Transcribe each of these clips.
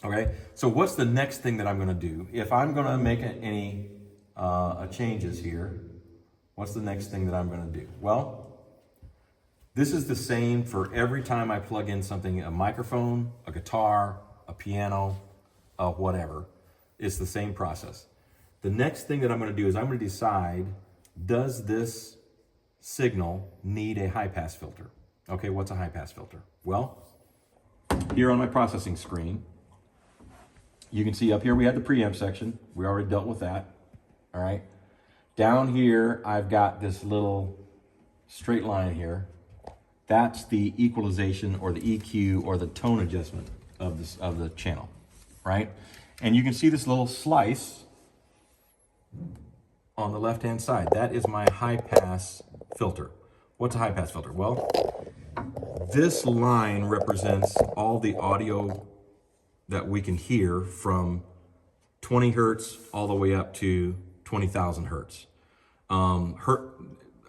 Okay, so what's the next thing that I'm gonna do? If I'm gonna make any changes here, what's the next thing that I'm gonna do? Well, this is the same for every time I plug in something, a microphone, a guitar, a piano, whatever. It's the same process. The next thing that I'm gonna do is I'm gonna decide, does this signal need a high pass filter? Okay, what's a high pass filter? Well, here on my processing screen, you can see up here we have the preamp section. We already dealt with that, all right? Down here, I've got this little straight line here. That's the equalization or the EQ or the tone adjustment of the channel, right? And you can see this little slice on the left-hand side. That is my high pass filter. What's a high pass filter? Well, this line represents all the audio that we can hear from 20 hertz all the way up to 20,000 hertz.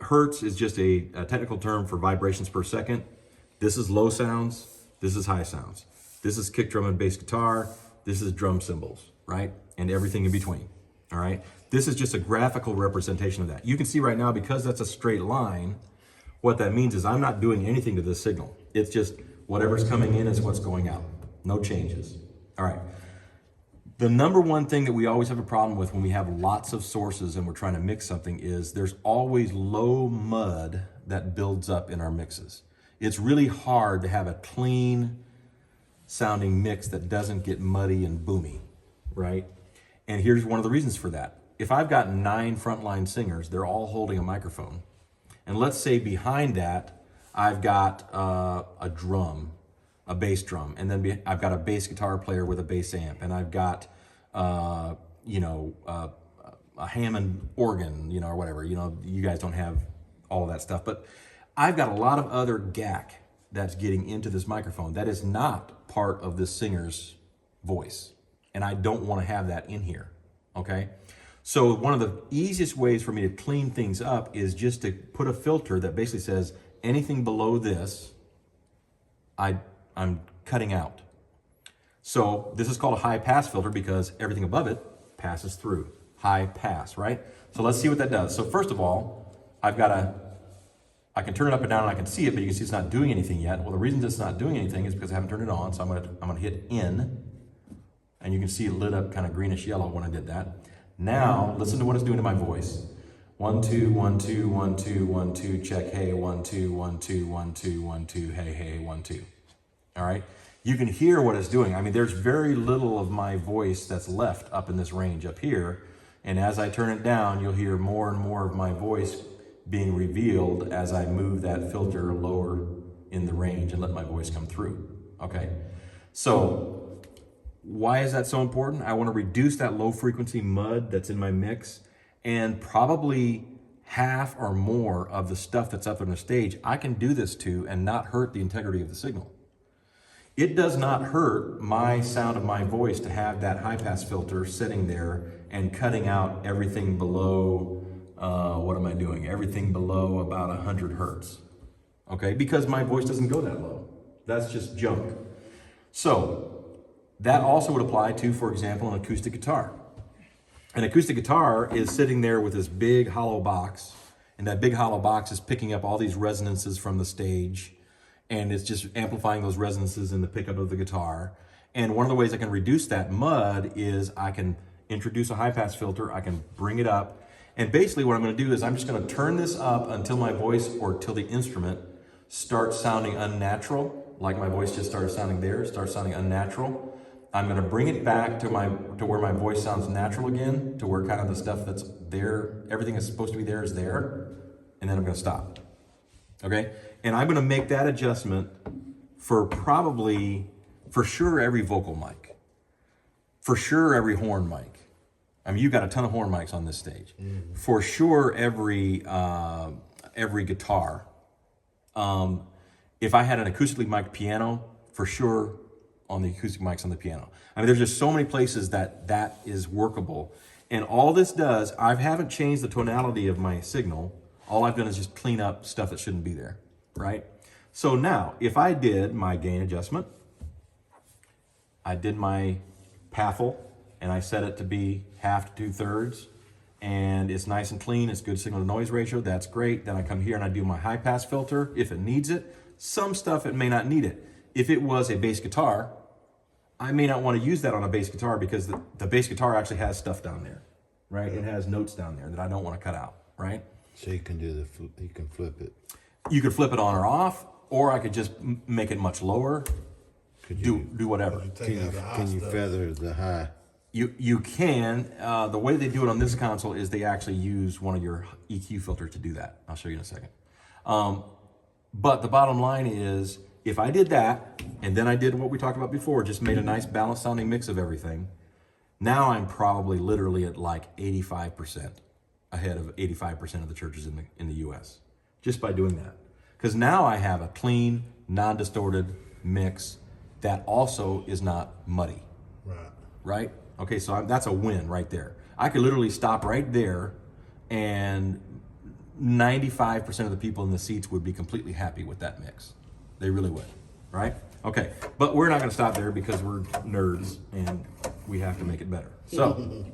Hertz is just a technical term for vibrations per second. This is low sounds, this is high sounds. This is kick drum and bass guitar, this is drum cymbals, right? And everything in between, all right? This is just a graphical representation of that. You can see right now, because that's a straight line, what that means is I'm not doing anything to this signal. It's just whatever's coming in is what's going out, no changes. All right. The number one thing that we always have a problem with when we have lots of sources and we're trying to mix something is there's always low mud that builds up in our mixes. It's really hard to have a clean sounding mix that doesn't get muddy and boomy, right? And here's one of the reasons for that. If I've got 9 frontline singers, they're all holding a microphone. And let's say behind that, I've got a drum, a bass drum, and then I've got a bass guitar player with a bass amp, and I've got, a Hammond organ, or whatever. You guys don't have all of that stuff, but I've got a lot of other gack that's getting into this microphone that is not part of this singer's voice, and I don't want to have that in here, okay? So one of the easiest ways for me to clean things up is just to put a filter that basically says anything below this, I'm cutting out. So this is called a high pass filter because everything above it passes through. High pass, right? So let's see what that does. So first of all, I can turn it up and down and I can see it, but you can see it's not doing anything yet. Well, the reason it's not doing anything is because I haven't turned it on. So I'm gonna hit in, and you can see it lit up kind of greenish yellow when I did that. Now listen to what it's doing to my voice. 1 2 1 2 1 2 1 2 check, hey, 1 2 1 2 1 2 1 2 hey hey 1 2. All right, you can hear what it's doing. I mean, there's very little of my voice that's left up in this range up here, and as I turn it down, you'll hear more and more of my voice being revealed as I move that filter lower in the range and let my voice come through. Okay, so why is that so important? I want to reduce that low frequency mud that's in my mix, and probably half or more of the stuff that's up on the stage I can do this to and not hurt the integrity of the signal. It does not hurt my sound of my voice to have that high pass filter sitting there and cutting out everything below, what am I doing? Everything below about 100 hertz, okay? Because my voice doesn't go that low. That's just junk. So that also would apply to, for example, an acoustic guitar. An acoustic guitar is sitting there with this big hollow box, and that big hollow box is picking up all these resonances from the stage, and it's just amplifying those resonances in the pickup of the guitar. And one of the ways I can reduce that mud is I can introduce a high pass filter, I can bring it up, and basically what I'm gonna do is I'm just gonna turn this up until my voice or till the instrument starts sounding unnatural, like my voice just started sounding there, starts sounding unnatural. I'm gonna bring it back to where my voice sounds natural again, to where kind of the stuff that's there, everything that's supposed to be there is there, and then I'm gonna stop, okay? And I'm gonna make that adjustment for for sure every vocal mic, for sure every horn mic. I mean, you've got a ton of horn mics on this stage. Mm-hmm. For sure every guitar. If I had an acoustically mic'd piano, for sure on the acoustic mics on the piano. I mean, there's just so many places that is workable. And all this does, I haven't changed the tonality of my signal. All I've done is just clean up stuff that shouldn't be there, right? So now, if I did my gain adjustment, I did my PAFL, and I set it to be 1/2 to 2/3, and it's nice and clean. It's good signal to noise ratio. That's great. Then I come here and I do my high pass filter if it needs it. Some stuff it may not need it. If it was a bass guitar, I may not want to use that on a bass guitar because the bass guitar actually has stuff down there, right? It has notes down there that I don't want to cut out, right? So you can do you can flip it. You could flip it on or off, or I could just make it much lower. Do whatever. Can you feather the high? You can. The way they do it on this console is they actually use one of your EQ filters to do that. I'll show you in a second. But the bottom line is, if I did that, and then I did what we talked about before, just made a nice balanced sounding mix of everything, now I'm probably literally at like 85%, ahead of 85% of the churches in the U.S. just by doing that. Because now I have a clean, non-distorted mix that also is not muddy. Right? Okay, so that's a win right there. I could literally stop right there, and 95% of the people in the seats would be completely happy with that mix. They really would, right? Okay, but we're not gonna stop there because we're nerds and we have to make it better. So